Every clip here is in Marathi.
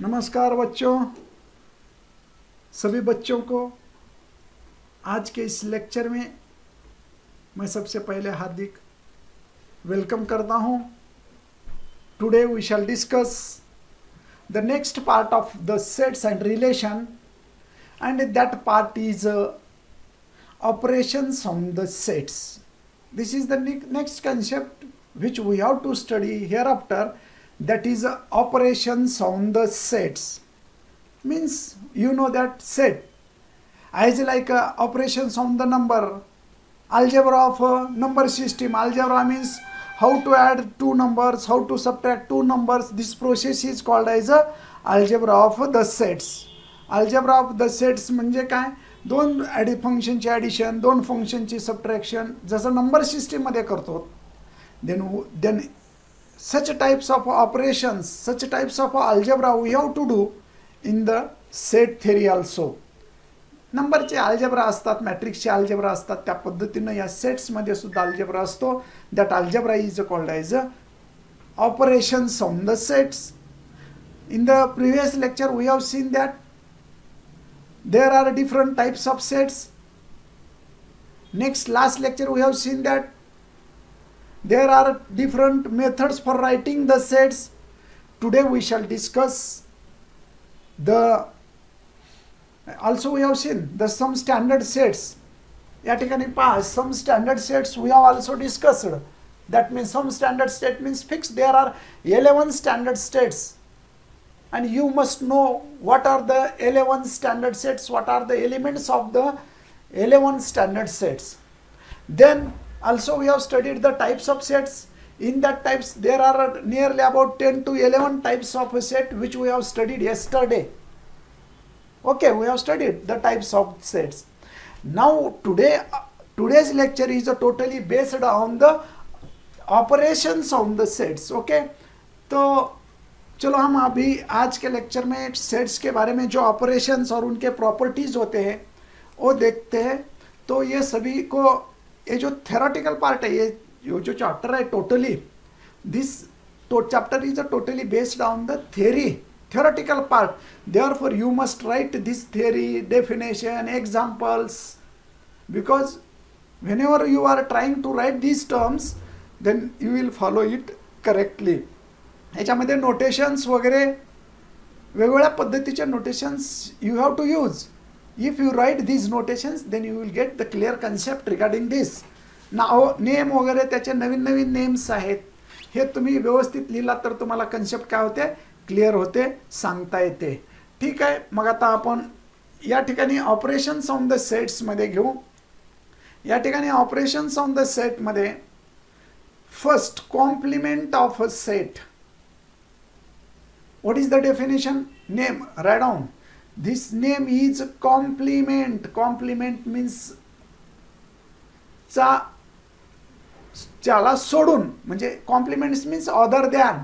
नमस्कार बच्चों, सभी बच्चों को आज के इस लेक्चर में मैं सबसे पहले हार्दिक वेलकम करता हूं। Today we shall discuss the next part of the sets and relation, and that part is operations on the sets. This is the next concept which we have to study hereafter, that is operations on the sets. Means you know that set as like operations on the number, algebra of number system. Algebra means how to add two numbers, how to subtract two numbers. This process is called as algebra of the sets. Algebra of the sets म्हणजे काय, दोन फंक्शनची ॲडिशन, दोन फंक्शनची सबट्रॅक्शन जसं नंबर सिस्टीममध्ये करतो. Then such types of operations, such types of algebra we have to do in the set theory also. नंबरचे अल्जेब्रा असतात, मॅट्रिक्सचे अल्जेब्रा असतात, त्या पद्धतीनं या सेट्समध्ये सुद्धा अल्जेब्रा असतो. That algebra is called as operations on the sets. In the previous lecture we have seen that there are different types of sets. Last lecture we have seen that there are different methods for writing the sets. Today we shall discuss also we have seen the some standard sets. या ठिकाणी पहा, some standard sets we have also discussed. That means some standard set means fixed. There are 11 standard sets, and you must know what are the 11 standard sets, what are the elements of the 11 standard sets. Then also we have studied the types of sets. In that types there are nearly about 10 to 11 types of a set which we have studied yesterday. Okay, we have studied the types of sets. Now today's lecture is totally based on the operations on the sets. Okay, तो चलो हम अभी आज के लेक्चर में सेट्स के बारे में जो ऑपरेशंस और उनके प्रॉपर्टीज़ होते हैं वो देखते हैं. तो ये सभी को, ये जो थेरोटिकल पार्ट है, ये जो चैप्टर है, totally this chapter is totally based on the theoretical part. Therefore you must write this theory, definition, examples, because whenever you are trying to write these terms then you will follow it correctly. ह्याच्यामध्ये नोटेशन्स वगैरे वेगवेगळ्या पद्धतीचे notations you have to use. If you write these notations then you will get the clear concept regarding this. Name वगैरे त्याचे नवीन नवीन नेम्स आहेत, हे तुम्ही व्यवस्थित लिहिला तर तुम्हाला कन्सेप्ट काय होते, क्लिअर होते, सांगता येते. ठीक आहे, मग आता आपण या ठिकाणी ऑपरेशन्स ऑन द सेट्समध्ये घेऊ. या ठिकाणी ऑपरेशन्स ऑन द सेटमध्ये first complement of a set. What is the definition? Name. Write down. This name is complement. Complement means त्याला सोडून, म्हणजे complements means other than.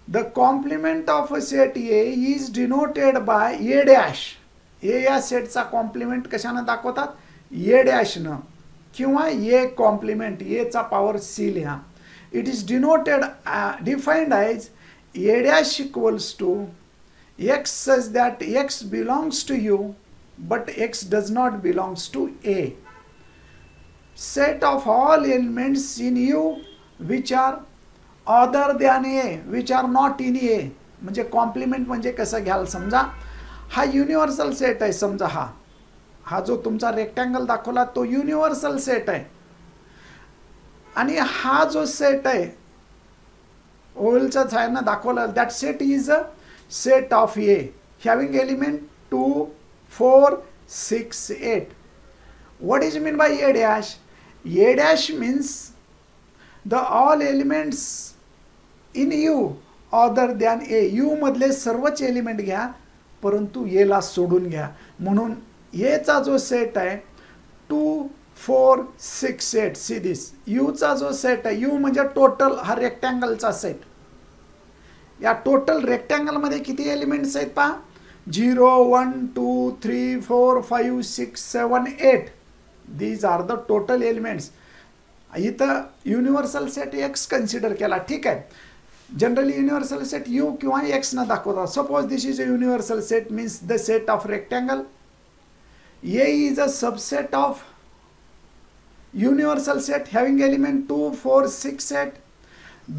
The complement of a set A is denoted by A dash. A या सेटचा कॉम्प्लिमेंट कशाने दाखवतात, A dash न, किंवा A कॉम्प्लिमेंट, A चा पॉवर C लिहा. It is denoted defined as A dash equals to x such that x belongs to U but x does not belongs to A. Set of all elements in U which are other than A, which are not in A. म्हणजे कॉम्प्लिमेंट म्हणजे कसं घ्याल, समजा हा युनिव्हर्सल सेट आहे. समजा हा जो तुमचा रेक्टँगल दाखवला तो युनिव्हर्सल सेट आहे, आणि हा जो सेट आहे ओव्हलचाच आहे ना दाखवलं, that set is a set of A having element 2, 4, 6, 8. What is mean by A dash? A dash means the all elements in you other than A. You मधले सर्वच एलिमेंट घ्या परंतु एला सोडून घ्या. म्हणून एचा जो सेट आहे 2, 4, 6, 8. सी दिस यूचा जो सेट आहे, यू म्हणजे टोटल हा रेक्टँगलचा सेट. या टोटल रेक्टँगलमध्ये किती एलिमेंट्स आहेत पहा, 0, 1, 2, 3, 4, 5, 6, 7, 8. These are the total elements. इथं युनिव्हर्सल सेट एक्स कन्सिडर केला. ठीक आहे, जनरली युनिव्हर्सल सेट यू किंवा एक्स न दाखवतात. Suppose this is a universal set means the set of rectangle. A is a subset of universal set having element 2, 4, 6 set.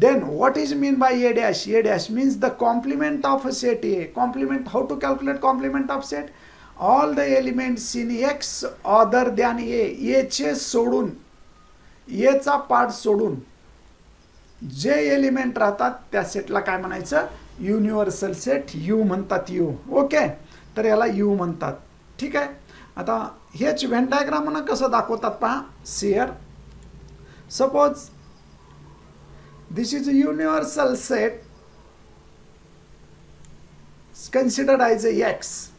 Then what is mean by A dash? A dash means the complement of a set A. Complement, how to calculate complement of set? All the elements in X other than A. A चे सोडून, A चा पार्ट सोडून जे एलिमेंट राहतात त्या सेटला काय म्हणायचं? युनिव्हर्सल सेट यू म्हणतात. यू. ओके, तर याला यू म्हणतात. ठीक आहे. आता हेच व्हेन डायग्राम कसं दाखवतात पहा. See here suppose this is a universal set considered as a X.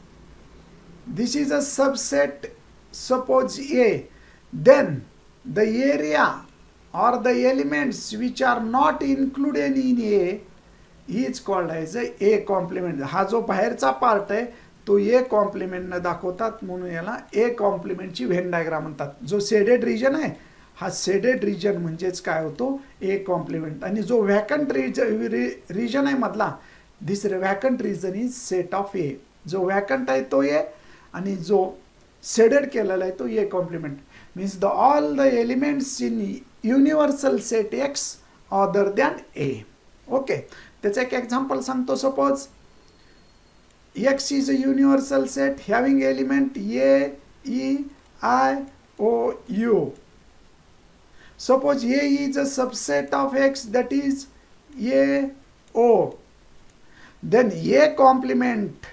This is a subset, suppose A. Then the area or the elements which are not included in A is called as a complement. हा जो बाहेरचा पार्ट आहे तो ए कॉम्प्लिमेंट न दाखवतात म्हणून याला ए कॉम्प्लिमेंटची व्हेन डायग्राम म्हणतात. जो शेडेड रिजन आहे हा शेडेड रिजन म्हणजेच काय होतो? A complement. आणि जो व्हॅकंट रिजन आहे मधला, this vacant region is set of A. जो व्हॅकंट आहे तो ए आणि जो शेडेड केलेला आहे तो A complement. Means the all the elements in universal set X other than A. Okay, त्याचं एक एक्झाम्पल सांगतो. Suppose X is a universal set having element A, E, I, O, U. Suppose A is a subset of X, that is A, O. Then A complement.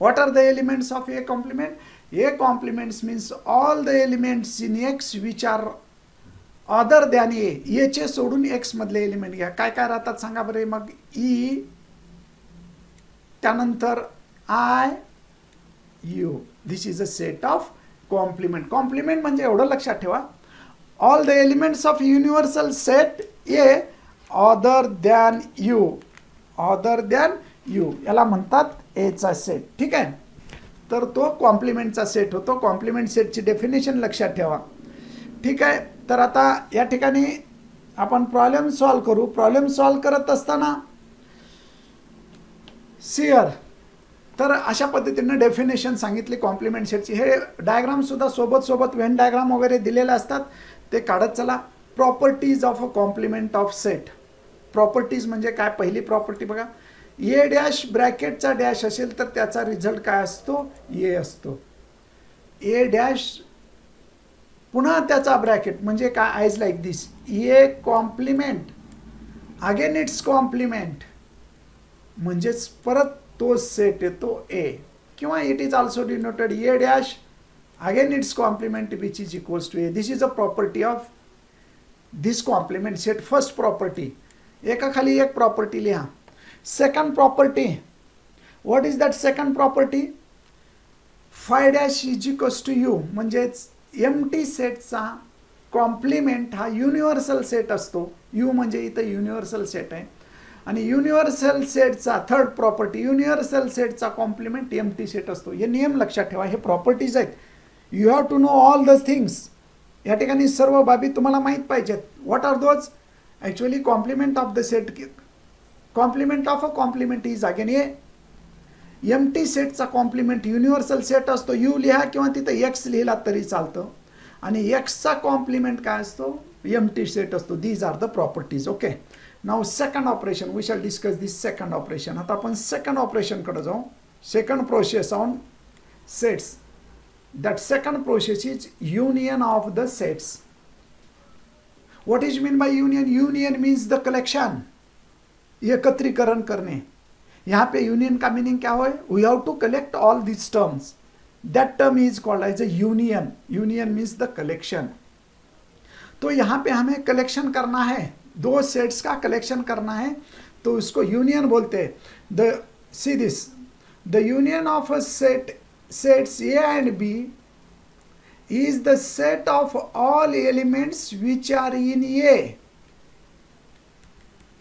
What are the elements of A complement? A complements means all the elements in X which are other than A. A चे सोडून X मधले एलिमेंट घ्या. काय काय राहतात सांगा बरे मग. E, त्यानंतर I, U. This is a set of complement. Complement म्हणजे एवढं लक्षात ठेवा, all the elements of universal set A other than U. Other than U याला म्हणतात एचा सेट. ठीक आहे, तर तो कॉम्प्लिमेंटचा सेट होतो. कॉम्प्लिमेंट सेटची डेफिनेशन लक्षात ठेवा. ठीक आहे, तर आता या ठिकाणी आपण प्रॉब्लेम सॉल्व करू. प्रॉब्लेम सॉल्व करत असताना सियर तर अशा पद्धतीने डेफिनेशन सांगितली कॉम्प्लिमेंट सेटची. हे डायग्राम सुद्धा सोबत सोबत व्हेन डायग्राम वगैरे दिलेले असतात, ते काढत चला. Properties of a complement of set. Properties म्हणजे काय? पहिली प्रॉपर्टी बघा, ए डॅश ब्रॅकेटचा डॅश असेल तर त्याचा रिझल्ट काय असतो? ए असतो. ए डॅश पुन्हा त्याचा ब्रॅकेट म्हणजे काय? Is like this. A complement again it's complement म्हणजेच परत तो सेट येतो ए. किंवा it is also denoted A dash again it's complement which is equals to A. This is a property of this complement set. First property. एका खाली एक प्रॉपर्टी लिहा. Second property, what is that second property? Phi dash is equals to U. म्हणजेच एम्प्टी सेटचा कॉम्प्लिमेंट हा युनिव्हर्सल सेट असतो. यू म्हणजे इथं युनिव्हर्सल सेट आहे. आणि युनिव्हर्सल सेटचा थर्ड प्रॉपर्टी, युनिव्हर्सल सेटचा कॉम्प्लिमेंट एम्प्टी सेट असतो. हे नियम लक्षात ठेवा, हे प्रॉपर्टीज आहेत. You have to know all the things. या ठिकाणी सर्व बाबी तुम्हाला माहीत पाहिजेत. What are those? Actually complement of the set, complement of a complement is again A. Empty सेटचा कॉम्प्लिमेंट युनिव्हर्सल सेट असतो. यू लिहा किंवा तिथं एक्स लिहिला तरी चालतं. आणि एक्सचा कॉम्प्लिमेंट काय असतो? एम्प्टी सेट असतो. These are the properties. Okay, now second operation, we shall discuss this second operation. आता आपण सेकंड ऑपरेशनकडे जाऊ. Second process on sets. That second process is union of the sets. What is mean by union? Union means the collection, एकत्रीकरण करने. यहाँ पे यूनियन का मीनिंग क्या हो? We have to collect all this terms. That term is called as a union. Union means the collection. तो यहाँ पे हमें कलेक्शन करना है, दो सेट्स का कलेक्शन करना है, तो उसको यूनियन बोलते हैं. The see this, the union of a sets A and B is the set of all elements which are in A,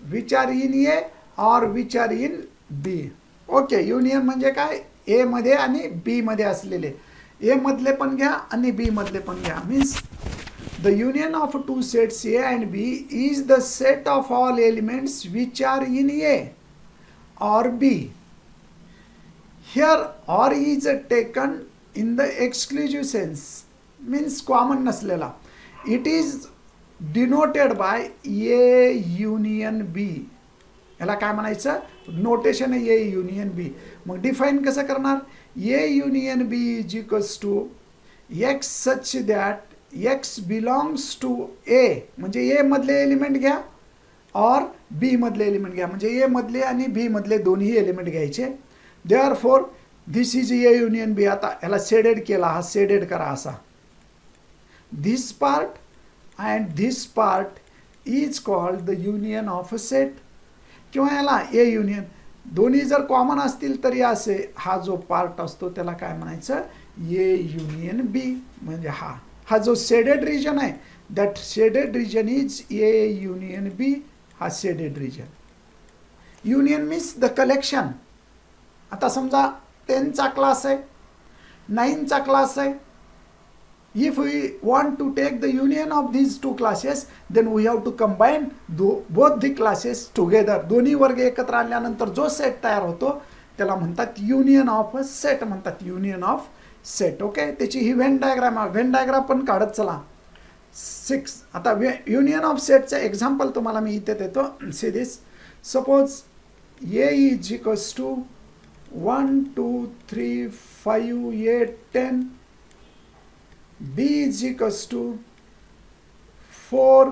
which are in A or which are in B. Okay, union म्हणजे काय? ए मध्ये आणि बी मध्ये असलेले. ए मधले पण घ्या आणि बी मधले पण घ्या. Means The union of two sets A and B is the set of all elements which are in A or B. Here or is taken in the exclusive sense, means common नसलेला. It is denoted by A union B. याला काय म्हणायचं, नोटेशन A union B. मग डिफाइन कसं करणार, A union B is equals to X such that X belongs to A, म्हणजे A मधले एलिमेंट घ्या और B मधले एलिमेंट घ्या, म्हणजे A मधले आणि B मधले दोन्ही एलिमेंट घ्यायचे. Therefore this is A union B. आता याला शेडेड केला, हा शेडेड करा असा. This part and this part is called the union of a set. किंवा याला A union, दोन्ही जर कॉमन असतील तरी असे हा जो पार्ट असतो त्याला काय म्हणायचं, A union B. म्हणजे हा जो शेडेड रिजन आहे, that shaded region is A union B. हा shaded region. Union means the collection. आता समजा 10चा क्लास आहे, 9चा क्लास आहे. If we want to take the union of these two classes, then we have to combine both the classes together. दोन्ही वर्ग एकत्र आणल्यानंतर जो सेट तयार होतो त्याला म्हणतात युनियन ऑफ अ सेट, म्हणतात युनियन ऑफ सेट. ओके, त्याची ही व्हेन डायग्राम आहे, व्हेन डायग्राम पण काढत चला. 6. आता युनियन ऑफ सेटचं एक्झाम्पल तुम्हाला मी इथे देतो. See this. Suppose A is equals to 1 2 3 5 8 10. B is equals to 4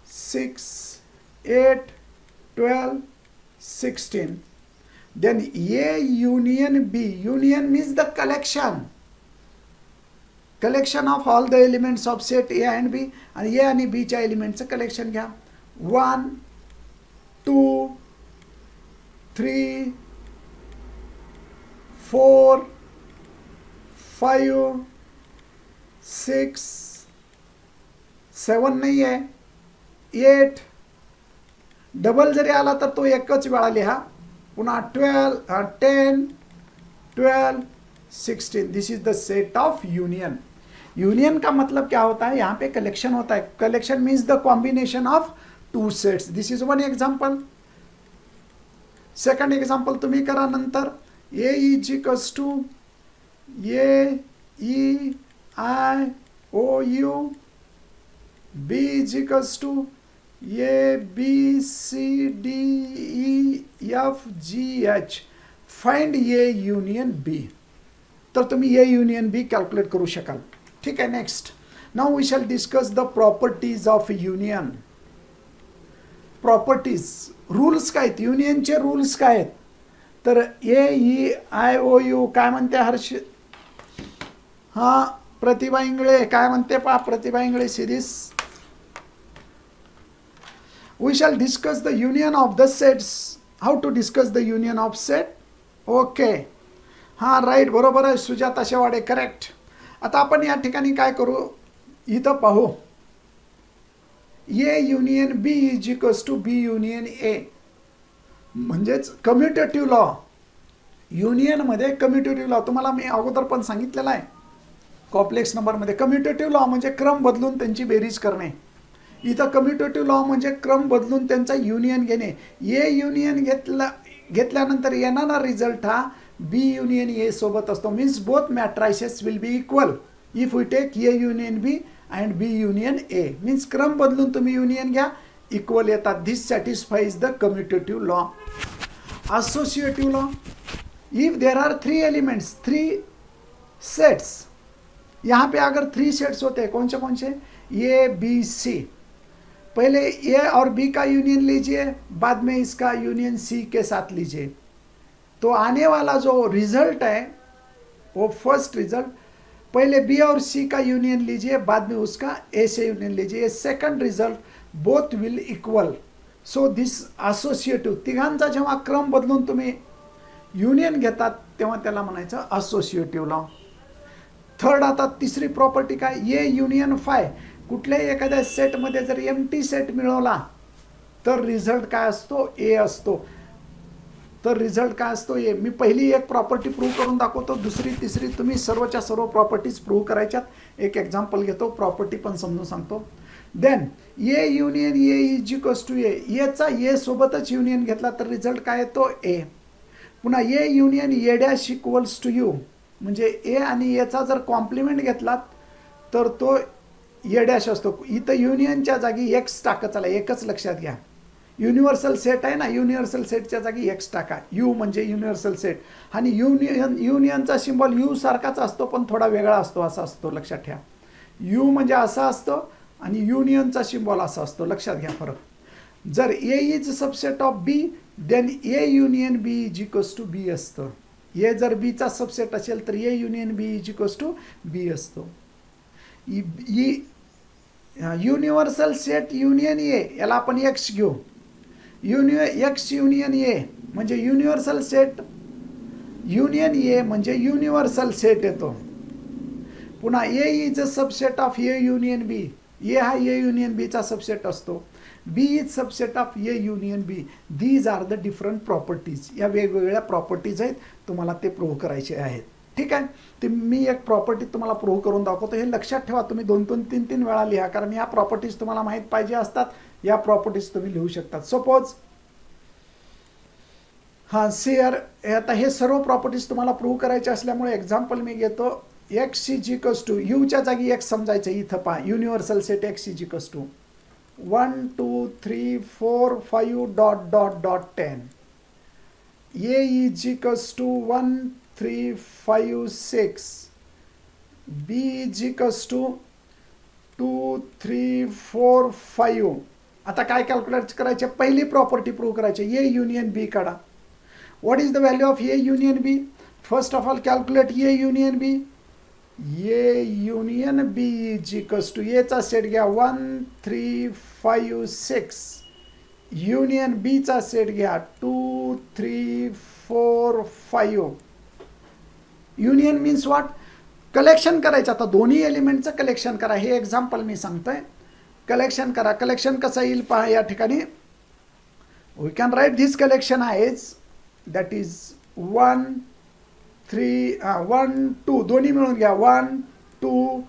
6 8 12 16. Then A union B. Union means the collection of all the elements of set A and B. आणि A आणि B च्या एलिमेंटचं कलेक्शन घ्या. 1 2 3 4 5 6 7 नाही आहे, 8. डबल जरी आला तर तो एकच वेळा लिहा. पुन्हा 12 10 12 16. दिस is the set of union. Union का मतलब क्या होता है, यहाँ पे कलेक्शन होता है. Collection means the combination of two sets. This is one example. Second example तुम्ही करा नंतर. A इज इक्वल्स टू A E I O U. B is equals to A B C D E F G H. Find A union B. तर तुम्ही A union B कॅल्क्युलेट करू शकाल. ठीक आहे. Next. Now we shall discuss the properties of union. Properties, rules काय आहेत, युनियनचे रूल्स काय आहेत. तर A E I O U काय म्हणते हर्ष, हा प्रतिभा इंगळे काय म्हणते पहा. Pratibha Ingle series. We shall discuss the union of the sets. How to discuss the union of set. Okay, हां राईट, बरोबर आहे सुजाता शेवाडे, करेक्ट. आता आपण या ठिकाणी काय करू, इथं पाहू. A union B is equals to B union A. म्हणजेच कम्युटेटिव्ह लॉ. युनियनमध्ये कम्युटेटिव्ह लॉ तुम्हाला मी अगोदर पण सांगितलेला आहे. कॉम्प्लेक्स नंबरमध्ये कम्युटेटिव्ह लॉ म्हणजे क्रम बदलून त्यांची बेरीज करणे. इथं कम्युटेटिव्ह लॉ म्हणजे क्रम बदलून त्यांचा युनियन घेणे. ए युनियन घेतल्यानंतर येणारा रिझल्ट हा बी युनियन ए सोबत असतो. Means both matrices will be equal if we take A union B and B union A. Means क्रम बदलून तुम्ही युनियन घ्या, इक्वल येतात. This satisfies the commutative law. Associative law. If there are 3 elements, 3 sets, यहाँ पे अगर 3 सेट्स होते हैं, कौन से ए बी सी. पहले ए और बी का यूनियन लीजिए, बाद में इसका यूनियन सी के साथ लीजिए. तो आने वाला जो रिजल्ट है वो फर्स्ट रिजल्ट, पहले बी और सी का यूनियन लीजिए, बाद में उसका ए से यूनियन लीजिए. Second result both will equal. So this associative, तिघांचा जेव्हा क्रम बदलून तुम्ही युनियन घेतात तेव्हा त्याला म्हणायचं असोसिएटिव्ह लॉ. थर्ड, आता तिसरी प्रॉपर्टी काय, ए युनियन फाय. कुठल्याही एखाद्या सेटमध्ये जर एम्प्टी सेट मिळवला तर रिझल्ट काय असतो, ए असतो. तर रिझल्ट काय असतो ए. मी पहिली एक प्रॉपर्टी प्रूव्ह करून दाखवतो, दुसरी तिसरी तुम्ही सर्वच्या सर्व प्रॉपर्टीज प्रूव्ह करायच्यात. एक एक्झाम्पल घेतो, प्रॉपर्टी पण समजून सांगतो. Then A union A is equals to A. एचा ए सोबतच युनियन घेतला तर रिझल्ट काय येतो ए. पुन्हा A union A dash equals to U, म्हणजे ए आणि एचा जर कॉम्प्लिमेंट घेतलात तर तो ए डॅश असतो. इथं युनियनच्या जागी एक्स टाका. चला एकच लक्षात घ्या, युनिव्हर्सल सेट आहे ना, युनिव्हर्सल सेटच्या जागी एक्स टाका. यू म्हणजे युनिव्हर्सल सेट, आणि युनियनचा सिम्बॉल यू सारखाच असतो पण थोडा वेगळा असतो, असा असतो, लक्षात ठेवा. यू म्हणजे असा असतो आणि युनियनचा सिम्बॉल असा असतो, लक्षात घ्या फरक. जर A is subset of B then A union B is equals to B असतं. ए जर बीचा सबसेट असेल तर A union B is equals to B असतो. युनिव्हर्सल सेट युनियन ए याला आपण एक्स घेऊ. एक्स युनियन ए म्हणजे युनिव्हर्सल सेट युनियन ए म्हणजे युनिव्हर्सल सेट येतो. पुन्हा A is a subset of A union B. ए हा ए युनियन बीचा सबसेट असतो. B is subset of A union B. These are the different properties. या वेगवेगळ्या प्रॉपर्टीज आहेत, तुम्हाला ते प्रूव्ह करायचे आहेत. ठीक आहे, ते मी एक प्रॉपर्टी तुम्हाला प्रूव्ह करून दाखवतो. हे लक्षात ठेवा, तुम्ही 2-2, 3-3 वेळा लिहा, कारण या प्रॉपर्टीज तुम्हाला माहीत पाहिजे असतात. या प्रॉपर्टीज तुम्ही लिहू शकतात. सपोज हां सिअर, आता हे सर्व प्रॉपर्टीज तुम्हाला प्रूव्ह करायचे असल्यामुळे एक्झाम्पल मी घेतो. एक्स इज इक्वल्स टू, यूच्या जागी एक्स समजायचं. इथं पहा, universal set X is equals to 1 2 3 4 5 dot dot dot 10. A is equals to 1 3 5 6. B is equals to 2 3 4 5. आता काय कॅल्क्युलेट करायचे, पहिली प्रॉपर्टी प्रूव्ह करायची. ए युनियन बी काढा. What is the value of A union B? First of all calculate A union B. A union B is equals to, एचा सेट घ्या 1 3 5 6. युनियन बीचा सेट घ्या 2 3 4 5. Union means what? कलेक्शन करायचं. आता दोन्ही एलिमेंटचं कलेक्शन करा. हे एक्झाम्पल मी सांगतोय. कलेक्शन करा. कलेक्शन कसं येईल पहा या ठिकाणी. We can write this collection आहेज दॅट इज 1 3 1 2 दोन्ही मिळून घ्या 1 2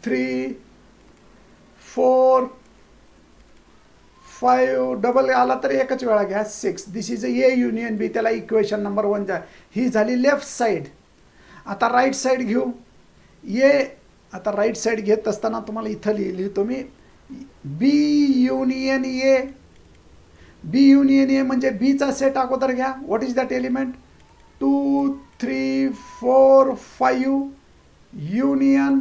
3 4 5. डबल आला तर एकच वेळा घ्या 6. दिस इज ए युनियन बी. त्याला इक्वेशन नंबर 1 जा. ही झाली लेफ्ट साईड. आता राईट साईड घेऊ. ए आता राईट साईड घेत असताना तुम्हाला इथं लिहितो मी बी युनियन ए. बी युनियन ए म्हणजे बीचा सेट अगोदर घ्या. What is that element? 2 3 4 5 union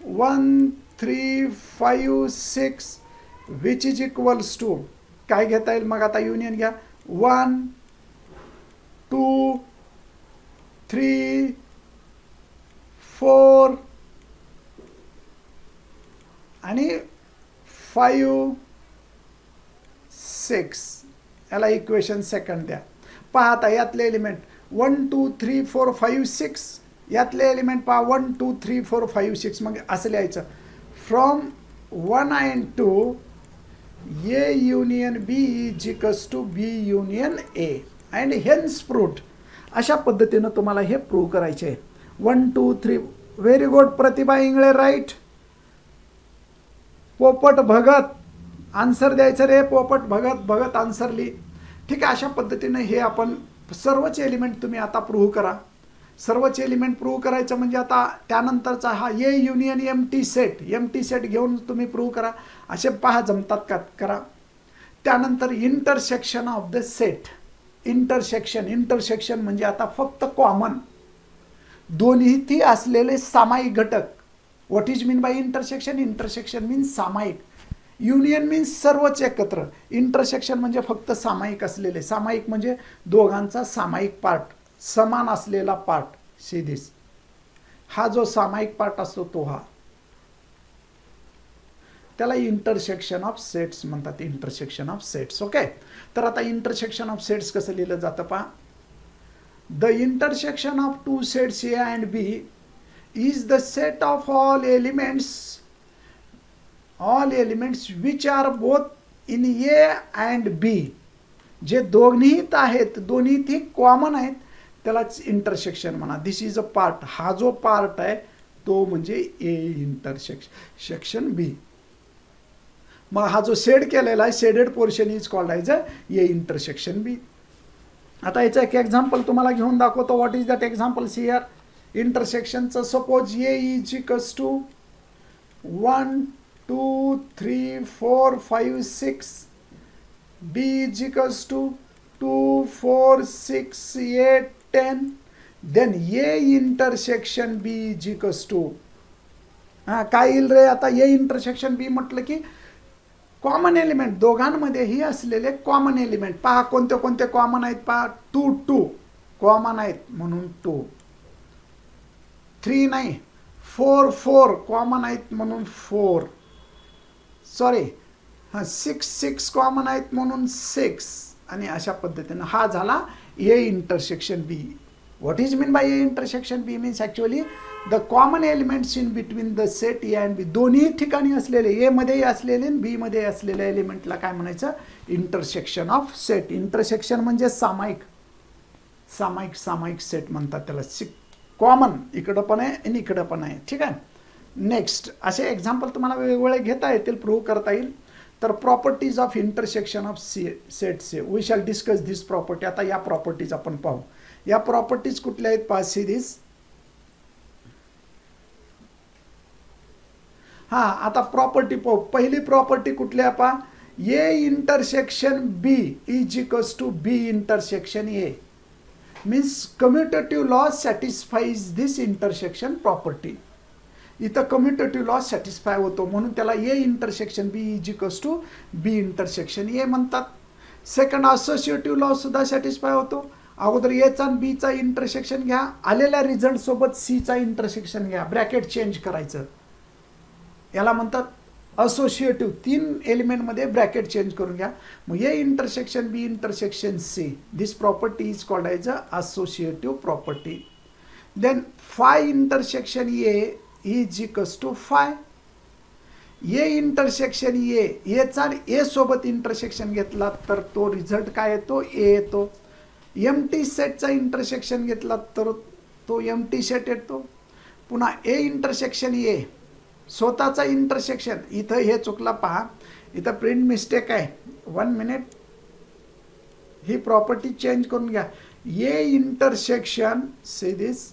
1 3 5 6 which is equals to काय घेता येईल मग? आता युनियन घ्या 1 2 3 4 आणि 5 6. याला इक्वेशन सेकंड द्या. पहा आता यातले एलिमेंट 1 2 3 4 5 6. यातले एलिमेंट पहा 1 2 3 4 5 6. मग असं लिहायचं from 1 and 2 A union B is equals to B union A and hence proved. अशा पद्धतीनं तुम्हाला हे प्रूव्ह करायचे आहे. 1 2 3. Very good Pratibha Ingale, right. पोपट भगत आन्सर द्यायचं रे. पोपट भगत भगत आन्सर लिही. ठीक आहे, अशा पद्धतीनं हे आपण सर्वच एलिमेंट तुम्ही आता प्रूव्ह करा. सर्वच एलिमेंट प्रूव्ह करायचं म्हणजे आता त्यानंतरचा हा A union empty set घेऊन तुम्ही प्रूव्ह करा. असे पहा जमतात का करा. त्यानंतर intersection of the set. Intersection म्हणजे आता फक्त कॉमन दोन्ही असलेले सामायिक घटक. What is mean bye intersection? Intersection means सामायिक. युनियन मीन्स सर्वच एकत्र. इंटरसेक्शन म्हणजे फक्त सामायिक असलेले. सामायिक म्हणजे दोघांचा सामायिक पार्ट, समान असलेला पार्ट. सी दिस, हा जो सामायिक पार्ट असतो तो हा, त्याला इंटरसेक्शन ऑफ सेट्स म्हणतात. Intersection of sets. ओके, तर आता इंटरसेक्शन ऑफ सेट्स कसं लिहिलं जातं पहा. The intersection of two sets A and B is the set of all elements which are both in A and B. जे दोन्हीत आहेत, दोन्हीतही कॉमन आहेत, त्यालाच इंटरसेक्शन म्हणा. दिस इज अ पार्ट. हा जो पार्ट आहे तो म्हणजे ए इंटरसेक्शन बी. मग हा जो शेड केलेला आहे, shaded portion is called as A intersection B. आता याचं एक एक्झाम्पल तुम्हाला घेऊन दाखवतो. What is that examples here? इंटरसेक्शनचं suppose A is equals to 1 2 3 4 5 6, B is equals to 2 4 6 8 10, then A intersection B is equals to काय येईल रे आता? A इंटरसेक्शन बी म्हटलं की कॉमन एलिमेंट, दोघांमध्येही असलेले कॉमन एलिमेंट. पहा कोणते कोणते कॉमन आहेत पहा. 2 2 कॉमन आहेत म्हणून 2. 3 नाही, 4 4 कॉमन आहेत म्हणून 4. सॉरी, 6 6 कॉमन आहेत म्हणून 6. आणि अशा पद्धतीने हा झाला A intersection B. What is mean by A intersection B? Means actually the common elements in between the set A and B. दोन्ही ठिकाणी असलेले, ए मध्ये असलेले आणि बी मध्ये असलेल्या एलिमेंटला काय म्हणायचं? Intersection of set. इंटरसेक्शन म्हणजे सामायिक सेट म्हणतात त्याला. कॉमन इकडं पण आहे आणि इकडं पण आहे. ठीक आहे. नेक्स्ट असे एक्झाम्पल तुम्हाला वेगवेगळे घेता येतील, प्रूव्ह करता येईल. तर properties of intersection of sets, we shall discuss this property. आता या प्रॉपर्टीज आपण पाहू. या प्रॉपर्टीज कुठल्या आहेत पहा. सिरीज. हा, आता प्रॉपर्टी पाहू. पहिली प्रॉपर्टी कुठली आहे पहा. A intersection B is equals to B intersection A. Means commutative law satisfies this intersection property. इथं कम्युटेटिव्ह लॉ सॅटिस्फाय होतो म्हणून त्याला A intersection B is equals to B intersection A म्हणतात. सेकंड, असोसिएटिव्ह लॉ सुद्धा सॅटिस्फाय होतो. अगोदर एचा आणि बीचा इंटरसेक्शन घ्या, आलेल्या रिझल्ट सोबत सीचा इंटरसेक्शन घ्या, ब्रॅकेट चेंज करायचं, याला म्हणतात असोसिएटिव्ह. 3 एलिमेंटमध्ये ब्रॅकेट चेंज करून घ्या. मग A intersection B intersection C, this property is called as a associative property. Then phi intersection A is equals to phi. A intersection एचा ए सोबत इंटरसेक्शन घेतला तर तो रिझल्ट काय येतो? ए येतो. एम टी सेटचा इंटरसेक्शन घेतला तर तो एम टी सेट येतो. पुन्हा ए इंटरसेक्शन ए स्वतःचा इंटरसेक्शन, इथं हे चुकला पहा, इथं प्रिंट मिस्टेक आहे. 1 मिनिट, ही प्रॉपर्टी चेंज करून घ्या. ए intersection, C this,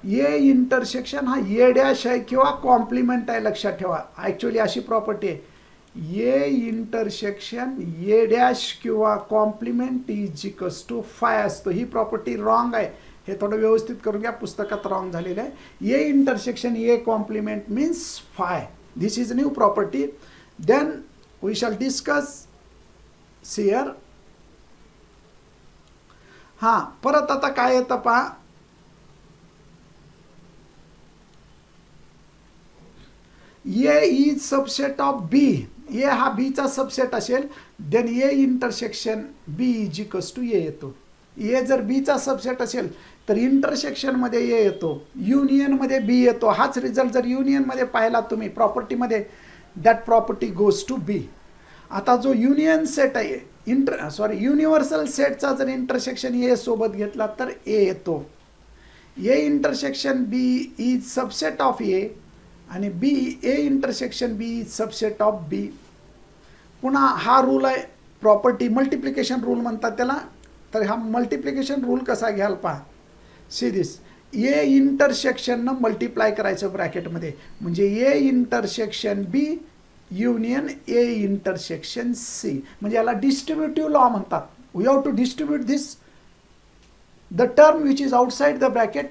A intersection हा ए डॅश आहे किंवा कॉम्प्लिमेंट आहे, लक्षात ठेवा. ॲक्च्युअली अशी प्रॉपर्टी आहे, ए इंटरसेक्शन ए डॅश किंवा complement is equals to phi असतो. ही प्रॉपर्टी रॉंग आहे, हे थोडं व्यवस्थित करून घ्या, पुस्तकात रॉंग झालेलं आहे. A intersection A complement means phi. This is new property. Then we shall discuss here. हां, परत आता काय येतं पहा. A is subset of B. ए हा बीचा सबसेट असेल, then A intersection B is equals to A येतो. ए जर बीचा सबसेट असेल तर इंटरसेक्शनमध्ये ए येतो, युनियनमध्ये बी येतो. हाच रिझल्ट जर युनियनमध्ये पाहिला तुम्ही प्रॉपर्टीमध्ये, that property goes to be. आता जो युनियन सेट आहे, युनिव्हर्सल सेटचा जर इंटरसेक्शन ए सोबत घेतला तर ए येतो. A intersection B is subset of A आणि B A intersection B is subset of B. पुन्हा हा रूल आहे प्रॉपर्टी मल्टिप्लिकेशन रूल म्हणतात त्याला. तर हा मल्टिप्लिकेशन रूल कसा घ्याल पहा. सी दिस, ए इंटरसेक्शननं मल्टिप्लाय करायचं ब्रॅकेटमध्ये, म्हणजे A intersection B union A intersection C. म्हणजे याला डिस्ट्रीब्युटिव्ह लॉ म्हणतात. We have to distribute this the term which is outside the bracket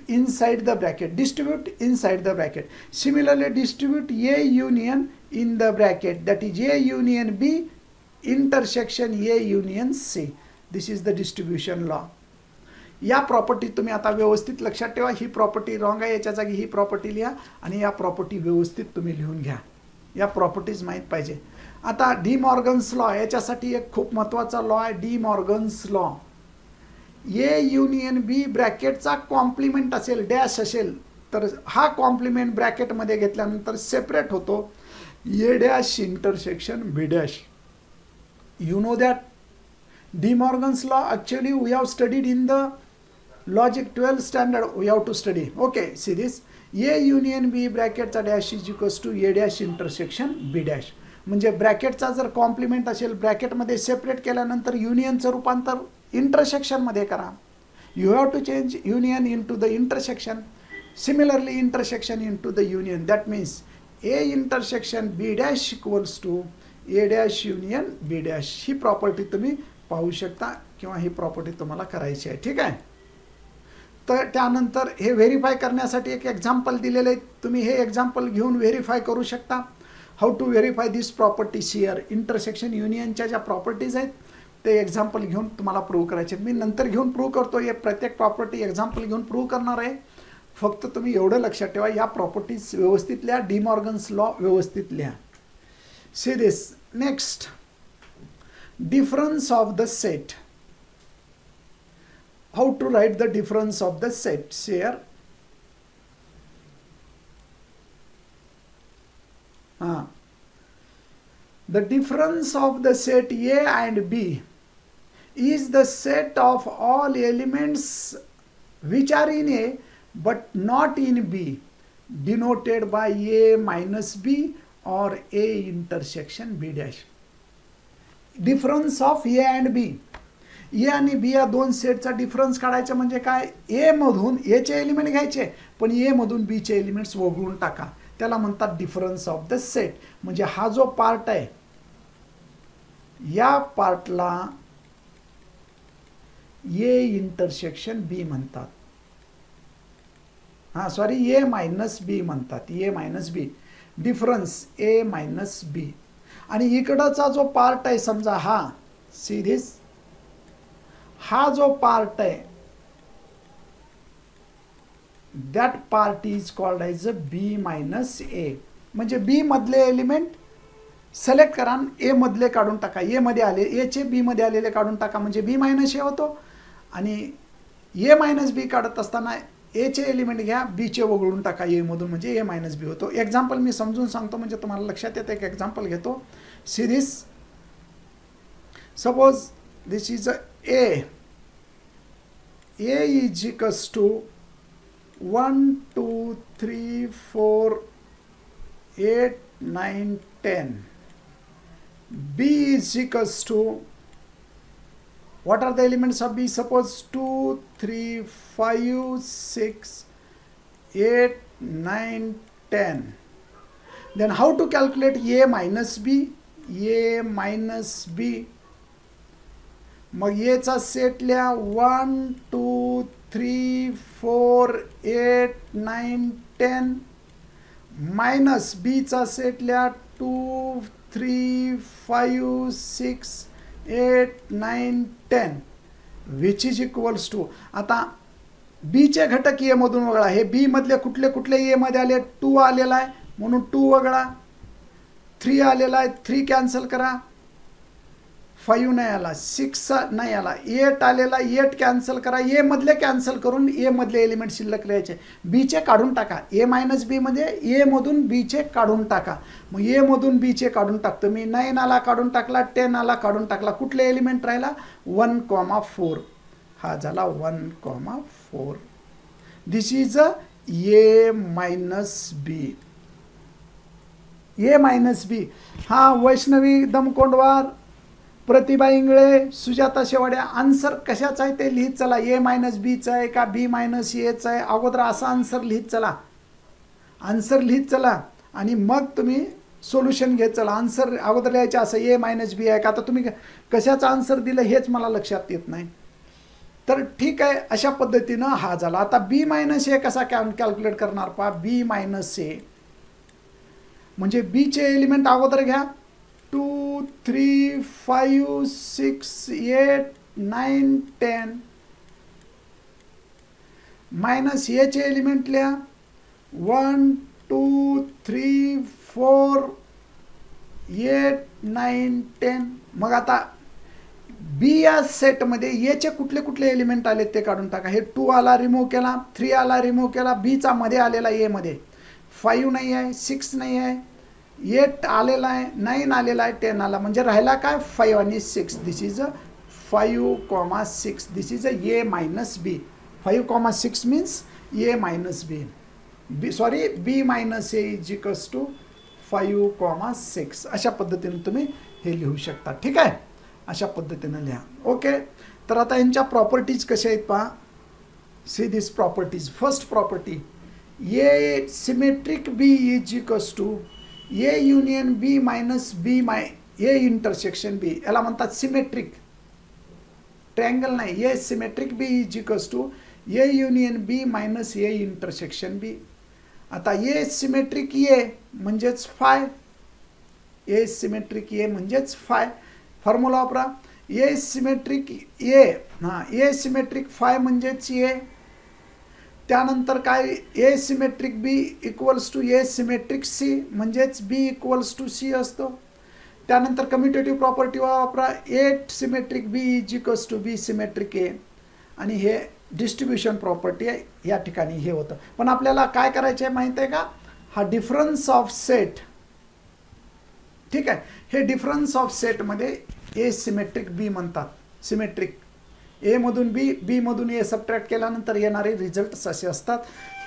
inside the bracket, distribute inside the bracket. Similarly, distribute A union in the bracket, that is A union B intersection A union C. This is the distribution law. या प्रॉपर्टी तुम्ही आता व्यवस्थित लक्षात ठेवा. ही प्रॉपर्टी रॉंग आहे, याच्या जागी ही प्रॉपर्टी लिहा आणि या प्रॉपर्टी व्यवस्थित तुम्ही लिहून घ्या. या प्रॉपर्टीज माहीत पाहिजे. आता डी मॉर्गन्स लॉ, याच्यासाठी एक खूप महत्त्वाचा लॉ आहे De Morgan's law. A union B ब्रॅकेटचा कॉम्प्लिमेंट असेल, डॅश असेल तर हा कॉम्प्लिमेंट ब्रॅकेटमध्ये घेतल्यानंतर सेपरेट होतो A dash intersection B dash. You know that De Morgan's law, actually we have studied in the logic 12 standard, we have to study. Okay, see this, A union B ब्रॅकेटचा dash is equals to A dash intersection B dash. म्हणजे ब्रॅकेटचा जर कॉम्प्लिमेंट असेल ब्रॅकेटमध्ये सेपरेट केल्यानंतर युनियनचं रूपांतर इंटरसेक्शनमध्ये करा. You have to change union into the intersection. Similarly intersection into the union. That means A intersection B dash equals to A dash union B dash. ही प्रॉपर्टी तुम्ही पाहू शकता किंवा ही प्रॉपर्टी तुम्हाला करायची आहे. ठीक आहे. तर त्यानंतर हे व्हेरीफाय करण्यासाठी एक एक्झाम्पल दिलेलं आहे. तुम्ही हे एक्झाम्पल घेऊन व्हेरीफाय करू शकता. How to verify this properties here. Intersection युनियनच्या ज्या प्रॉपर्टीज आहेत ते एक्झाम्पल घेऊन तुम्हाला प्रूव्ह करायचे. मी नंतर घेऊन प्रूव्ह करतो. हे प्रत्येक प्रॉपर्टी एक्झाम्पल घेऊन प्रूव्ह करणार आहे. फक्त तुम्ही एवढं लक्षात ठेवा, या प्रॉपर्टीज व्यवस्थित लिहा. डी मॉर्गन्स लॉ व्यवस्थित लिहा. See this. Next, difference of the set. How to write the difference of the sets here? The difference of the set A and B is the set of all elements which are in A but not in B, denoted by A minus B or A intersection B dash. Difference of A and B. A आणि B या दोन सेटचा डिफरन्स काढायचा म्हणजे काय, ए मधून ए चे एलिमेंट घ्यायचे पण ए मधून बी चे एलिमेंट्स वगळून टाका. त्याला म्हणतात डिफरन्स ऑफ द सेट. म्हणजे हा जो पार्ट आहे या पार्टला ए इंटरसेक्शन बी म्हणतात. हा सॉरी, ए मायनस बी म्हणतात. ए मायनस बी डिफरन्स ए मायनस बी. आणि इकडचा जो पार्ट आहे समजा हा, सी दिस, हा जो पार्ट आहे that part is called as a B minus A. म्हणजे बी मधले एलिमेंट सिलेक्ट करा, ए मधले काढून टाका. ए मध्ये आले, ए चे बी मध्ये आलेले काढून टाका म्हणजे बी मायनस ए होतो. आणि ए मायनस बी काढत असताना ए चे एलिमेंट घ्या, बी चे वगळून टाका ए मधून म्हणजे ए मायनस बी होतो. एक्झाम्पल मी समजून सांगतो म्हणजे तुम्हाला लक्षात येतं. एक एक्झाम्पल घेतो. See this, suppose this is a A. A is equals to 1 2 3 4 8 9 10. B is equals to, what are the elements of B? Suppose 2 3 5 6 8 9 10. Then how to calculate A minus B? A minus B. मग A चा सेट लिहा 1 2 3 4 8 9 10 मायनस B चा सेट लिहा 2 3 5 6 8 9 10 विच इज इक्वल्स टू. आता बी चे घटक ए मधून वगळा. हे बी मधले कुठले कुठले ए मध्ये आले, 2 आलेला आहे म्हणून 2 वगळा. 3 आलेला आहे, 3 कॅन्सल करा. 5 नाही आला, 6 नाही आला, 8 आलेला, 8 कॅन्सल करा. ए मधले कॅन्सल करून ए मधले एलिमेंट शिल्लक राहायचे. बी चे काढून टाका. ए मायनस बी मध्ये ए मधून बी चे काढून टाका. मग ए मधून बी चे काढून टाकतो मी. 9 आला काढून टाकला, 10 आला काढून टाकला. कुठले एलिमेंट राहिला 1,4. हा झाला 1,4. This is a A minus B. A minus B. हा वैष्णवी दमकोंडवार, प्रतिभा इंगळे, सुजाता शेवाड्या, आन्सर कशाचा आहे ते लिहित चला. ए मायनस बीचा आहे का बी मायनस एचा आहे, अगोदर असा आन्सर लिहित चला. आन्सर लिहित चला आणि मग तुम्ही सोल्युशन घेत चला. आन्सर अगोदर लिहायचे असं ए मायनस बी आहे का. आता तुम्ही कशाचं आन्सर दिलं हेच मला लक्षात येत नाही. तर ठीक आहे, अशा पद्धतीनं हा झाला. आता बी मायनस ए कसा कॅल्क्युलेट करणार पहा. बी मायनस ए म्हणजे बी चे एलिमेंट अगोदर घ्या. 2 3 5 6 8 9 10 मायनस ए चे एलिमेंट लिहा 1 2 3 4 8 9 10. मग आता बी या सेटमध्ये एचे कुठले कुठले एलिमेंट आले ते काढून टाका. हे 2 आला रिमूव्ह केला, 3 आला रिमूव्ह केला, बीचा मध्ये आलेला ए मध्ये 5 नाही आहे, 6 नाही आहे, 8 आलेला आहे, 9 आलेला आहे, 10 आला, म्हणजे राहिला काय 5 आणि 6. This is a 5,6. This is a A minus B. 5,6 means A minus B. B minus A is equals to 5,6. अशा पद्धतीने तुम्ही हे लिहू शकता. ठीक आहे, अशा पद्धतीने लिहा. ओके, तर आता यांच्या प्रॉपर्टीज कशा आहेत पहा. See this properties. First property, A symmetric B is equals to A union B minus B A intersection B. याला म्हणतात सिमेट्रिक. ट्रायंगल नाही, A symmetric B is equals to A union B minus A intersection B. आता ए सिमेट्रिक ए म्हणजेच फाय. ए सिमेट्रिक ए म्हणजेच फाय. फॉर्म्युला वापरा. ए सिमेट्रिक ए, हां, ए सिमेट्रिक फाय म्हणजेच ए. त्यानंतर काय, A symmetric B equals to A symmetric C म्हणजेच बी इक्वल्स टू सी असतो. त्यानंतर कम्युटेटिव्ह प्रॉपर्टी वापरा. A symmetric B is equals to B symmetric A. आणि हे डिस्ट्रीब्युशन प्रॉपर्टी आहे, या ठिकाणी हे होतं. पण आपल्याला काय करायचं आहे माहीत आहे का, हा डिफरन्स ऑफ सेट. ठीक आहे, हे डिफरन्स ऑफ सेटमध्ये ए सिमेट्रिक बी म्हणतात. सिमेट्रिक ए मधून बी, बी मधून ए सबट्रॅक्ट केल्यानंतर येणारे रिझल्ट्स असे असतात.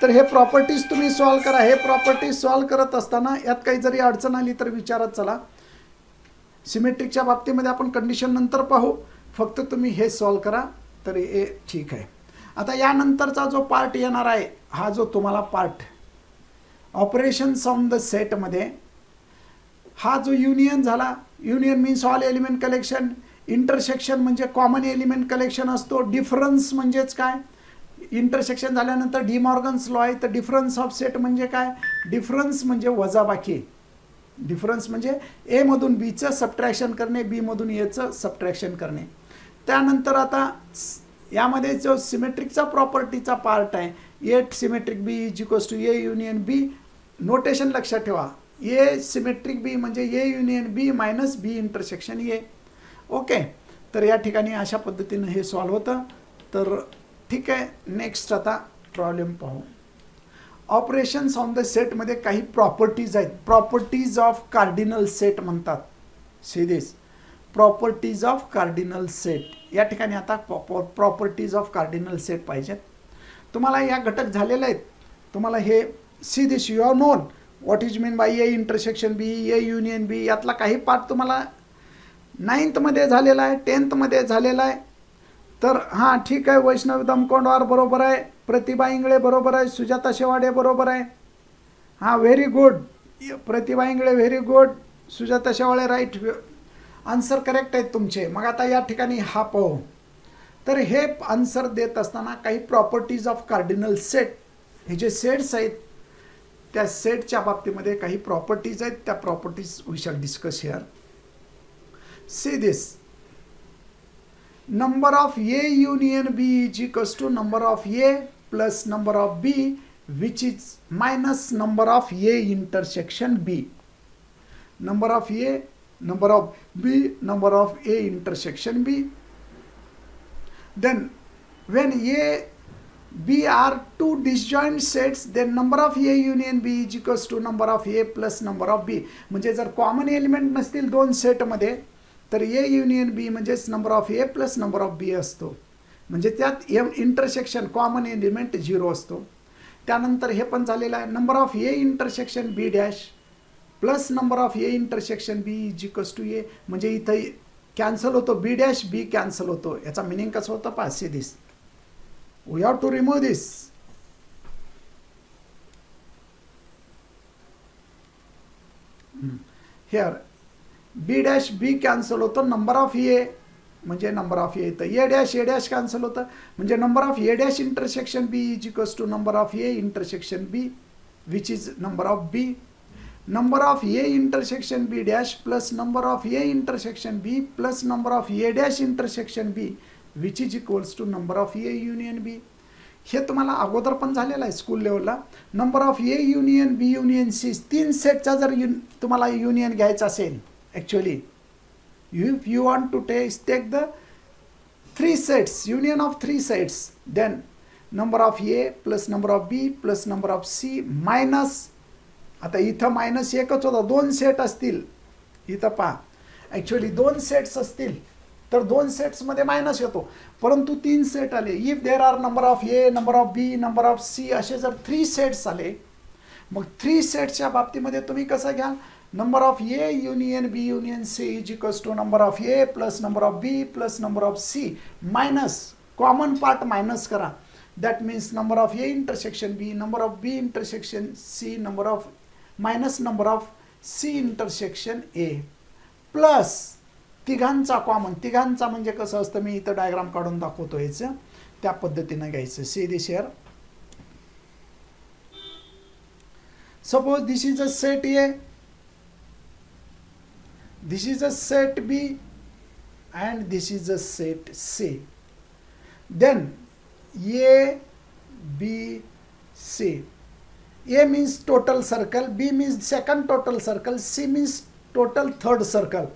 तर हे प्रॉपर्टीज तुम्ही सॉल्व करा. हे प्रॉपर्टीज सॉल्व करत असताना यात काही जरी अडचण आली तर विचारत चला. सिमेट्रिकच्या बाबतीमध्ये आपण कंडिशन नंतर पाहू, फक्त तुम्ही हे सॉल्व करा तर हे ठीक आहे. आता यानंतरचा जो पार्ट येणार आहे, हा जो तुम्हाला पार्ट ऑपरेशन्स ऑन द सेटमध्ये, हा जो युनियन झाला, union means all element collection, intersection म्हणजे कॉमन एलिमेंट कलेक्शन असतो, डिफरन्स म्हणजेच काय, इंटरसेक्शन झाल्यानंतर डिमॉर्गन्स लॉ आहे. तर डिफरन्स ऑफ सेट म्हणजे काय, डिफरन्स म्हणजे वजाबाकी. डिफरन्स म्हणजे ए मधून बीचं सबट्रॅक्शन करणे, बी मधून एचं सबट्रॅक्शन करणे. त्यानंतर आता यामध्ये जो सिमेट्रिकचा प्रॉपर्टीचा पार्ट आहे, A symmetric B is equals to A union B. Notation लक्षात ठेवा, ए सिमेट्रिक बी म्हणजे A union B minus B intersection A. Okay, तर या ठिकाणी अशा पद्धतीनं हे सॉल्व होतं. तर ठीक आहे, नेक्स्ट आता प्रॉब्लेम पाहू. ऑपरेशन्स ऑन द सेटमध्ये काही प्रॉपर्टीज आहेत. प्रॉपर्टीज ऑफ कार्डिनल सेट म्हणतात. C this properties of cardinal set. या ठिकाणी आता प्रॉपर्टीज ऑफ कार्डिनल सेट पाहिजेत तुम्हाला. या घटक झालेले आहेत तुम्हाला. हे see this you have known what is mean by A intersection B, A union B. यातला काही पार्ट तुम्हाला 9th झालेला आहे, 10th झालेला आहे. तर हां ठीक आहे, वैष्णव दमकोंडवार बरोबर आहे, प्रतिभा इंगळे बरोबर आहे, सुजाता शेवाडे बरोबर आहे. हां, very good Pratibha Ingale, very good. Sujata Shewale right, answer correct आहेत तुमचे. मग आता या ठिकाणी हा पाहू. तर हे आन्सर देत असताना काही प्रॉपर्टीज ऑफ कार्डिनल सेट, हे जे सेट्स आहेत त्या सेटच्या बाबतीमध्ये काही प्रॉपर्टीज आहेत. त्या properties we shall discuss here. See this, number of A union B is equals to number of A plus number of B, which is minus number of A intersection B. Number of A, number of B, number of A intersection B. Then when A, B are two disjoint sets, then number of A union B is equals to number of A plus number of B. म्हणजे जर कॉमन एलिमेंट नसतील दोन सेटमध्ये तर ए युनियन बी म्हणजेच number of A plus number of B असतो. म्हणजे त्यात इंटरसेक्शन कॉमन एलिमेंट 0 असतो. त्यानंतर हे पण झालेलं आहे, number of A intersection B dash plus number of A intersection B is equals to A. म्हणजे इथं कॅन्सल होतो, बी डॅश बी कॅन्सल होतो. याचा मिनिंग कसं होतं पहा. See this, we have to remove this. Here B dash B cancel होतं, नंबर ऑफ ए म्हणजे नंबर ऑफ ए येतं, ए डॅश कॅन्सल होतं. म्हणजे number of A dash intersection B is equals to number of A intersection B which is number of B. Number of A intersection B dash plus number of A intersection B plus number of A dash intersection B which is equals to number of A union B. हे तुम्हाला अगोदर पण झालेलं आहे स्कूल लेवलला. Number of A union B union C, 3 सेटचा जर तुम्हाला युनियन घ्यायचा असेल, actually if you want to take the 3 sets, union of 3 sets, then number of A plus number of B plus number of C minus, आता इथं मायनस एकच होता, 2 सेट असतील, इथं पहा ॲक्च्युअली 2 सेट्स असतील तर 2 सेट्समध्ये मायनस येतो, परंतु 3 सेट आले. If there are number of A, number of B, number of C, असे जर 3 सेट्स आले, मग 3 सेट्सच्या बाबतीमध्ये तुम्ही कसं घ्याल, number of A union B union C is equals to number of A plus number of B plus number of C minus common part minus करा. That means number of A intersection B, number of B intersection C, number of minus number of C intersection A plus तिघांचा कॉमन. तिघांचा म्हणजे कसं असतं, मी इथं डायग्राम काढून दाखवतो, याचं त्या पद्धतीनं घ्यायचं. See this here, suppose this is a set A, this is a set B and this is a set C. Then A, B, C. A means total circle, B means second total circle, C means total third circle.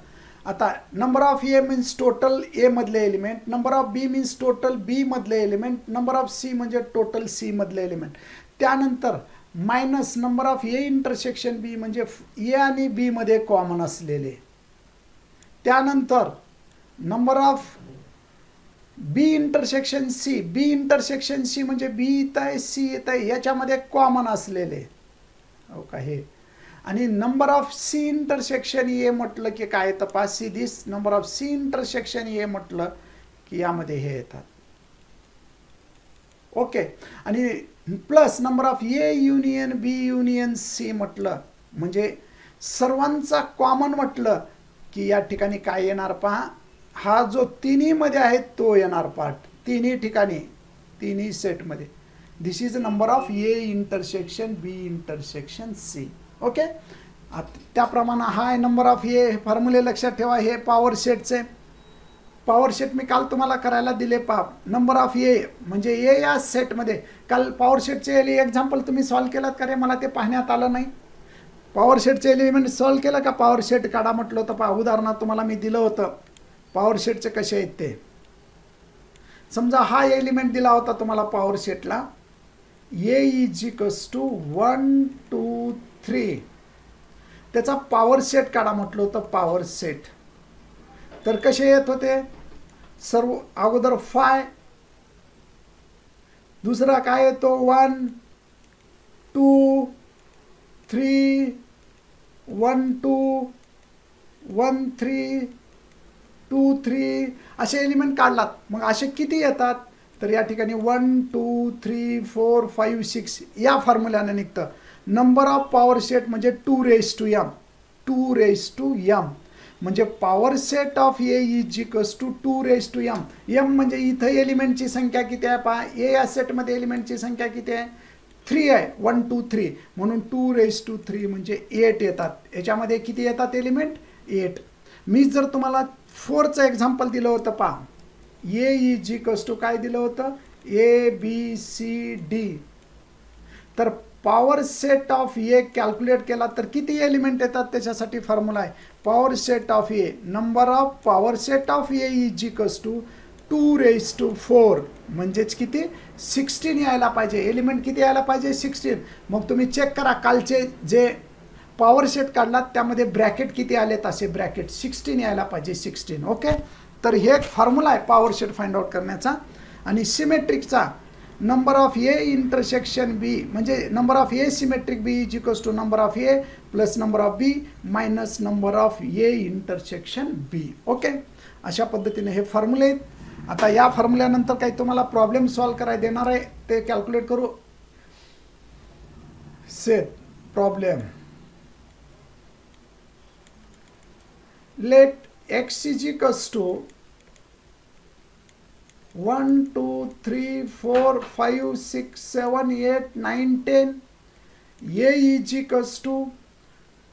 आता number of A means total A मधले element, number of B means total B मधले एलिमेंट, number of C म्हणजे total C मधले एलिमेंट. त्यानंतर minus number of A intersection B म्हणजे A आणि B मध्ये कॉमन असलेले. त्यानंतर number of B intersection C, B intersection C म्हणजे बी येत आहे सी येत आहे याच्यामध्ये कॉमन असलेले, हो का हे. आणि number of C intersection A म्हटलं की काय तपास, see this number of C intersection A म्हटलं की यामध्ये हे येतात. ओके. आणि plus number of A union B union C म्हटलं म्हणजे सर्वांचा कॉमन म्हटलं की या ठिकाणी काय येणार पहा, हा जो तिन्ही मध्ये आहे तो येणार पार्ट, तिन्ही ठिकाणी तिन्ही सेटमध्ये. This is number of A intersection B intersection C. Okay. त्याप्रमाणे हा आहे नंबर ऑफ ए. फॉर्म्युले लक्षात ठेवा, हे पॉवर सेटचे. पॉवर सेट मी काल तुम्हाला करायला दिले पहा. नंबर ऑफ ए म्हणजे ए या सेटमध्ये, काल पॉवर सेटचे एक्झाम्पल तुम्ही सॉल्व्ह केलात का रे, मला ते पाहण्यात आलं नाही. पॉवर सेटचे एलिमेंट सॉल्व्ह केलं का, पॉवर सेट काढा म्हटलं होतं पहा, उदाहरणार्थ तुम्हाला मी दिलं होतं पॉवर सेटचे कसे आहेत ते. समजा हा एलिमेंट दिला होता तुम्हाला power सेटला, A is equals to 1 2 3, त्याचा पॉवर सेट काढा म्हटलं होतं, पॉवर सेट. तर कसे येत होते, सर्व अगोदर 5, दुसरा काय येतो 1 2 3 1 2 1 3 2 3 असे एलिमेंट काढलात. मग असे किती येतात, तर या ठिकाणी 1 2 3 4 5 6 या फॉर्म्युल्याने निघतं. नंबर ऑफ पॉवर सेट म्हणजे 2 raise to m, 2 raise to m म्हणजे power set of A is equals to 2 raise to m. m म्हणजे इथं एलिमेंटची संख्या किती आहे पहा, ए या सेटमध्ये एलिमेंटची संख्या किती आहे, 3 आहे, 1 2 3 म्हणून 2 रेज टू 3 म्हणजे 8 येतात. याच्यामध्ये किती येतात एलिमेंट, 8. मी जर तुम्हाला 4चं एक्झाम्पल दिलं होतं पहा, ए इज इक्वल्स टू काय दिलं होतं, ए बी सी डी, तर power set of A calculate केला तर किती एलिमेंट येतात, त्याच्यासाठी फॉर्म्युला आहे power set of A. Number of power set of A is equals to 2 raise to 4 म्हणजेच किती, 16 यायला पाहिजे. एलिमेंट किती यायला पाहिजे, 16. मग तुम्ही चेक करा कालचे जे पॉवर सेट काढलात त्यामध्ये ब्रॅकेट किती आलेत, असे ब्रॅकेट 16 यायला पाहिजे, 16. ओके. तर हे एक फॉर्म्युला आहे पॉवर सेट फाइंड आउट करण्याचा. आणि सिमेट्रिकचा number of A intersection B म्हणजे number of A symmetric B is equals to number of A plus number of B minus number of A intersection B. Okay. अशा पद्धतीने हे फॉर्म्युले आहेत. आता या फॉर्म्युल्यानंतर काही तुम्हाला प्रॉब्लेम सॉल्व्ह करायला देणार आहे, ते कॅल्क्युलेट करू. Set problem, let x is equals to 1 2 3 4 5 6 7 8 9 10. A is equals to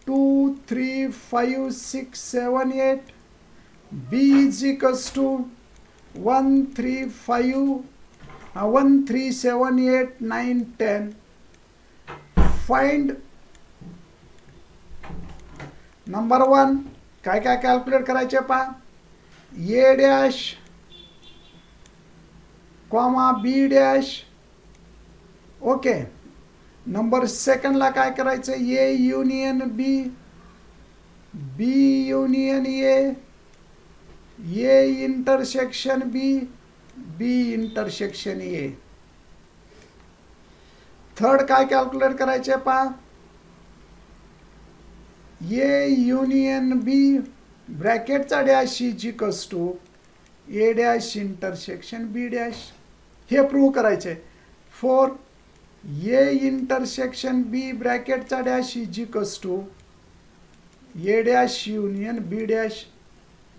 2 3 5 6 7 8. B is equals to 1 3 5 1 3 7 8 9 10. Find number 1. काय काय कॅल्क्युलेट करायचे पहा, A dash comma B dash. Okay. Number सेकंडला काय करायचं, A union B, B union A intersection B, B intersection A. Third काय कॅल्क्युलेट करायचे पहा, ए युनियन बी ब्रॅकेटचा dash is equals to A dash intersection B dash. हे प्रूव्ह करायचे. 4 ए इंटरसेक्शन बी ब्रॅकेटचा dash is equals to A dash union B dash.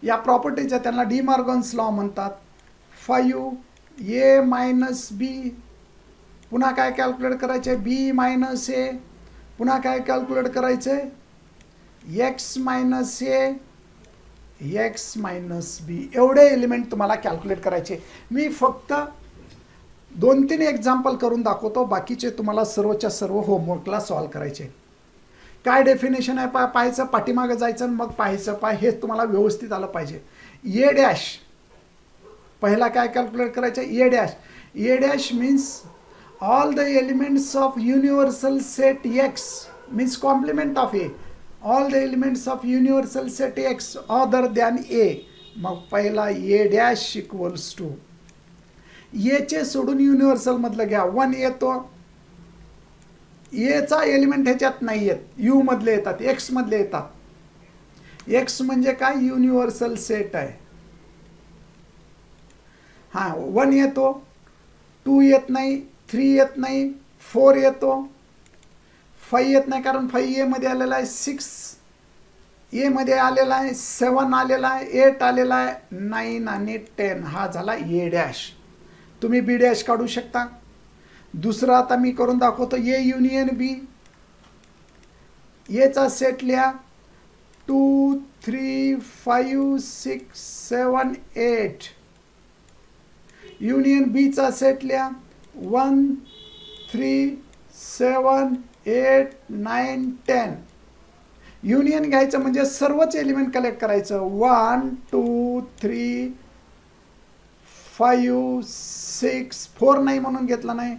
या प्रॉपर्टीच्या त्यांना डी मॉर्गन्स लॉ म्हणतात. 5 ए मायनस बी, पुन्हा काय कॅल्क्युलेट करायचे, बी मायनस ए, पुन्हा काय कॅल्क्युलेट करायचे, एक्स मायनस ए, एक्स मायनस बी. एवढे एलिमेंट तुम्हाला कॅल्क्युलेट करायचे. मी फक्त 2-3 एक्झाम्पल करून दाखवतो, बाकीचे तुम्हाला सर्वच्या सर्व होमवर्कला सॉल्व करायचे. काय डेफिनेशन आहे पाहायचं, पाठीमागं जायचं आणि मग पाहायचं. हे तुम्हाला व्यवस्थित आलं पाहिजे. ए डॅश पहिला काय कॅल्क्युलेट करायचं, A dash. A dash means all the elements of universal set X means complement of A. All the elements of universal set X other than A. मग पहिला ए डॅश इक्वल्स टू, एचे सोडून युनिव्हर्सल मधलं घ्या, 1 येतो. एचा एलिमेंट ह्याच्यात नाही येत, यू मधले येतात, एक्स मधले येतात. एक्स म्हणजे काय, युनिव्हर्सल सेट आहे. हां, 1 येतो, 2 येत नाही, 3 येत नाही, 4 येतो, 5 येत नाही कारण 5 ए मध्ये आलेला आहे, 6 ए मध्ये आलेला आहे, 7 आलेला आहे, 8 आलेला आहे, 9 आणि 10. हा झाला ए डॅश. तुम्ही बी डॅश काढू शकता. दुसरा आता मी करून दाखवतो, ए युनियन बी. एचा सेट लिहा, 2 3 5 6 7 8. युनियन बीचा सेट लिहा, 1 3 7 8 9 10. युनियन घ्यायचं म्हणजे सर्वच एलिमेंट कलेक्ट करायचं. 1 2 3 5 6 4 नाही म्हणून घेतला नाही,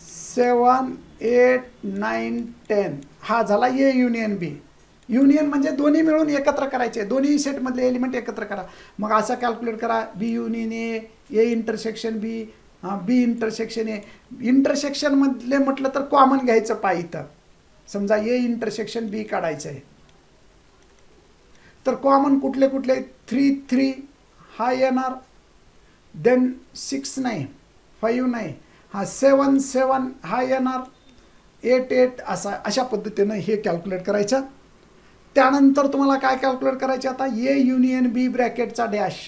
7 8 9 10. हा झाला ए युनियन बी. युनियन म्हणजे दोन्ही मिळून एकत्र करायचे, दोन्ही सेटमधले एलिमेंट एकत्र करा. मग असं कॅल्क्युलेट करा, B union A intersection B, B intersection A. इंटरसेक्शनमधले म्हटलं तर कॉमन घ्यायचं पाहिजे. इथं समजा ए इंटरसेक्शन बी काढायचं आहे, तर कॉमन कुठले कुठले, 3 3 हा येणार, देन 6 नाही, 5 नाही, हा 7 7 हा येणार, 8 8 अशा पद्धतीनं हे कॅल्क्युलेट करायचं. त्यानंतर तुम्हाला काय कॅल्क्युलेट करायचे, आता ए युनियन बी ब्रॅकेटचा डॅश.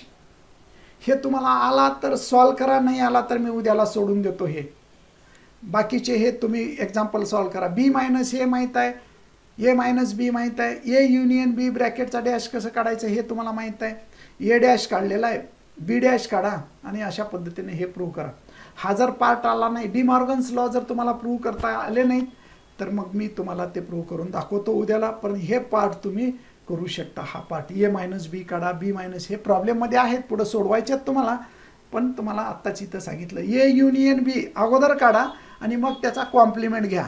हे तुम्हाला आला तर सॉल्व करा, नाही आला तर मी उद्याला सोडून देतो. हे बाकीचे हे तुम्ही एक्झाम्पल सॉल्व करा. बी मायनस ए माहीत आहे, ए मायनस बी माहीत आहे, ए युनियन बी ब्रॅकेटचा डॅश कसं काढायचं हे तुम्हाला माहीत आहे. ए डॅश काढलेला आहे, बी डॅश काढा आणि अशा पद्धतीने हे प्रूव्ह करा. हा जर पार्ट आला नाही, डी मॉर्गन्स लॉ जर तुम्हाला प्रूव्ह करता आले नाहीत तर मग मी तुम्हाला ते प्रूव्ह करून दाखवतो उद्याला. पण हे पार्ट तुम्ही करू शकता. हा पार्ट ए मायनस बी काढा, बी मायनस, हे प्रॉब्लेममध्ये आहेत, पुढे सोडवायचे आहेत तुम्हाला, पण तुम्हाला आत्ताच इथं सांगितलं. ए युनियन बी अगोदर काढा आणि मग त्याचा कॉम्प्लिमेंट घ्या,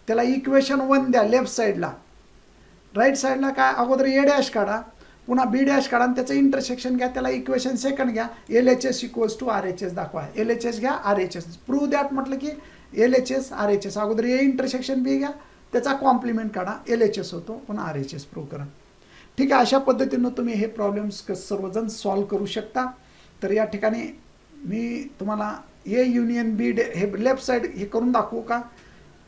त्याला इक्वेशन 1 द्या लेफ्ट साईडला. राईट साईडला काय, अगोदर ए डॅश काढा, पुन्हा बी डॅश काढा आणि त्याचं इंटरसेक्शन घ्या, त्याला इक्वेशन सेकंड घ्या. LHS इक्वल्स टू RHS दाखवा. LHS घ्या, RHS प्रूव्ह दॅट म्हटलं की LHS RHS. अगोदर ए इंटरसेक्शन बी घ्या, त्याचा कॉम्प्लिमेंट काढा, LHS होतो, पुन्हा RHS प्रूव्ह करा. ठीक आहे. अशा पद्धतीनं तुम्ही हे प्रॉब्लेम्स सर्वजण सॉल्व करू शकता. तर या ठिकाणी मी तुम्हाला ए युनियन बी हे लेफ्ट साईड हे करून दाखवू का?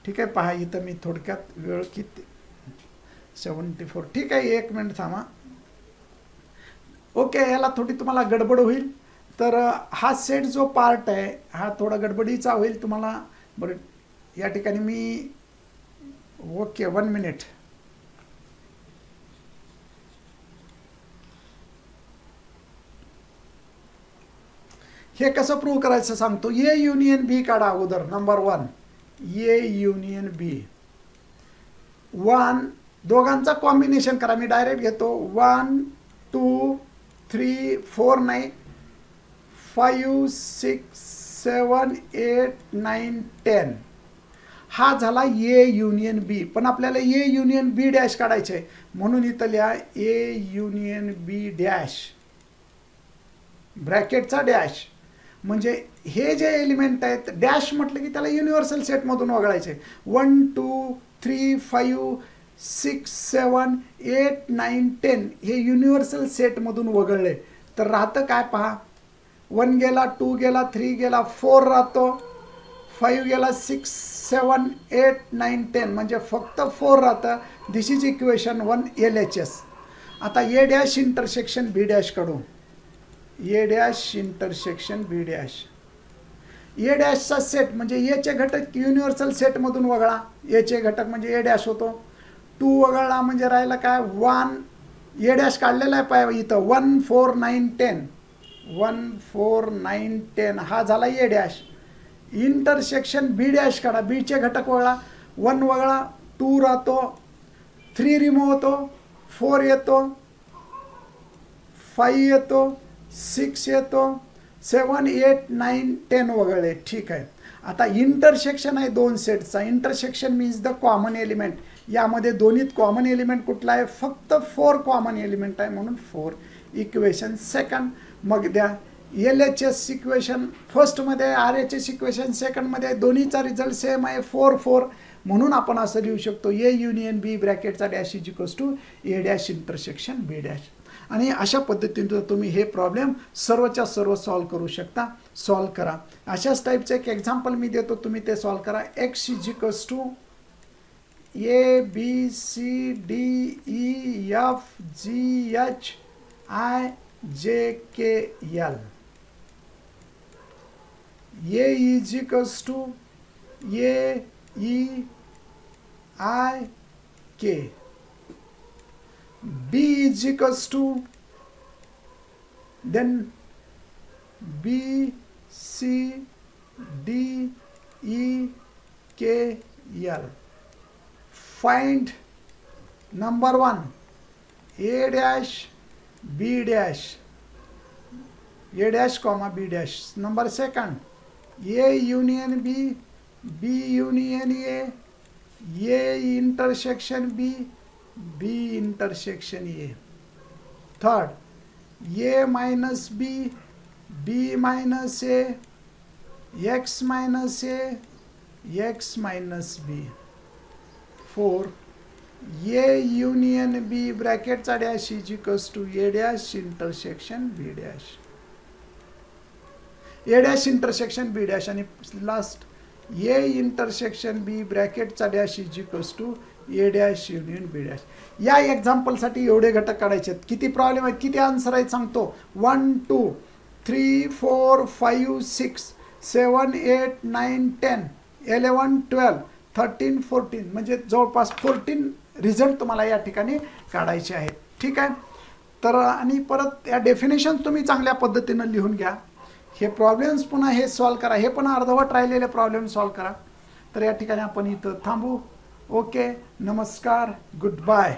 ठीक आहे. पहा इथं मी थोडक्यात, वेळ किती, 74. ठीक आहे, 1 मिनिट थांबा. ओके, याला थोडी तुम्हाला गडबड होईल, तर हा सेट जो पार्ट आहे हा थोडा गडबडीचा होईल तुम्हाला. बरं, या ठिकाणी मी ओके 1 मिनिट. हे कसं प्रूव्ह करायचं सांगतो. ए युनियन बी काढा अगोदर. नंबर 1 ए युनियन बी. 1 दोघांचा कॉम्बिनेशन करा. मी डायरेक्ट घेतो. 1 2 3 4 नाही, 5 6 7 8 9 10 हा झाला ए युनियन बी. पण आपल्याला ए युनियन बी डॅश काढायचे आहे, म्हणून इथं लिहा ए युनियन बी डॅश, ब्रॅकेटचा डॅश. म्हणजे हे जे एलिमेंट आहेत डॅश म्हटलं की त्याला युनिव्हर्सल सेटमधून वगळायचे. 1 2 3 5 6 7 8 9 10 हे युनिव्हर्सल सेटमधून वगळले तर राहतं काय पहा. 1 गेला, 2 गेला, 3 गेला, 4 राहतो, 5 गेला, 6 7 8 9 10 म्हणजे फक्त 4 राहतं. This is equation 1 LHS. आता A dash intersection B dash काढू. A dash intersection B dash. A डॅशचा सेट म्हणजे एचे घटक युनिव्हर्सल सेटमधून वगळा. एचे घटक म्हणजे ए डॅश होतो. 2 वगळला म्हणजे राहिला काय 1. ए डॅश काढलेला आहे पाय इथं 1 4 9 10 1 4 9 10 हा झाला A dash. Intersection B dash काढा. बीचे घटक वगळा. 1 वगळा, 2 राहतो, 3 रिमूव्ह होतो, 4 येतो, 5 येतो, 6 येतो, 7 8 9 10 वगळले. ठीक आहे. आता इंटरसेक्शन आहे दोन सेटचा. Intersection means the common element. यामध्ये दोन्हीत कॉमन एलिमेंट कुठला आहे, फक्त 4 कॉमन एलिमेंट आहे म्हणून 4. Equation second. मग द्या LHS इक्वेशन फर्स्टमध्ये, RHS इक्वेशन सेकंडमध्ये, दोन्हीचा रिझल्ट सेम आहे 4 4. म्हणून आपण असं लिहू शकतो ए युनियन बी ब्रॅकेटचा dash is equals to A dash intersection B dash. आणि अशा पद्धतीने तुम्ही हे प्रॉब्लेम सर्वच्या सर्व सॉल्व करू शकता. सॉल्व करा. अशाच टाईपचं एक एक्झाम्पल मी देतो, तुम्ही ते सॉल्व करा. X is equals to A B C D E F G H I J K L. A is equals to A E I K. B is equals to then B C D E K L. Find number 1 A dash B dash, A dash comma B dash. Number second A union B, B union A, A intersection B, B intersection A. Third, A minus B, B minus A, X minus A, X minus B. 4, A union B bracketचा dash is equals to A dash intersection B dash. A dash intersection B dash. आणि लास्ट ए इंटरसेक्शन बी ब्रॅकेटचा dash is equals to A dash union B dash. या एक्झाम्पलसाठी एवढे घटक काढायचे आहेत. किती प्रॉब्लेम आहेत, किती आन्सर आहेत सांगतो. 1 2 3 4 5 6 7 8 9 10 11 12 13 14 म्हणजे जवळपास 14 रिझल्ट तुम्हाला या ठिकाणी काढायचे आहेत. ठीक आहे. तर आणि परत या डेफिनेशन तुम्ही चांगल्या पद्धतीनं लिहून घ्या. हे प्रॉब्लेम्स पुन्हा हे सॉल्व करा. हे पण अर्धवट राहिलेले प्रॉब्लेम सॉल्व करा. तर या ठिकाणी आपण इथं थांबू. ओके, नमस्कार, गुड बाय.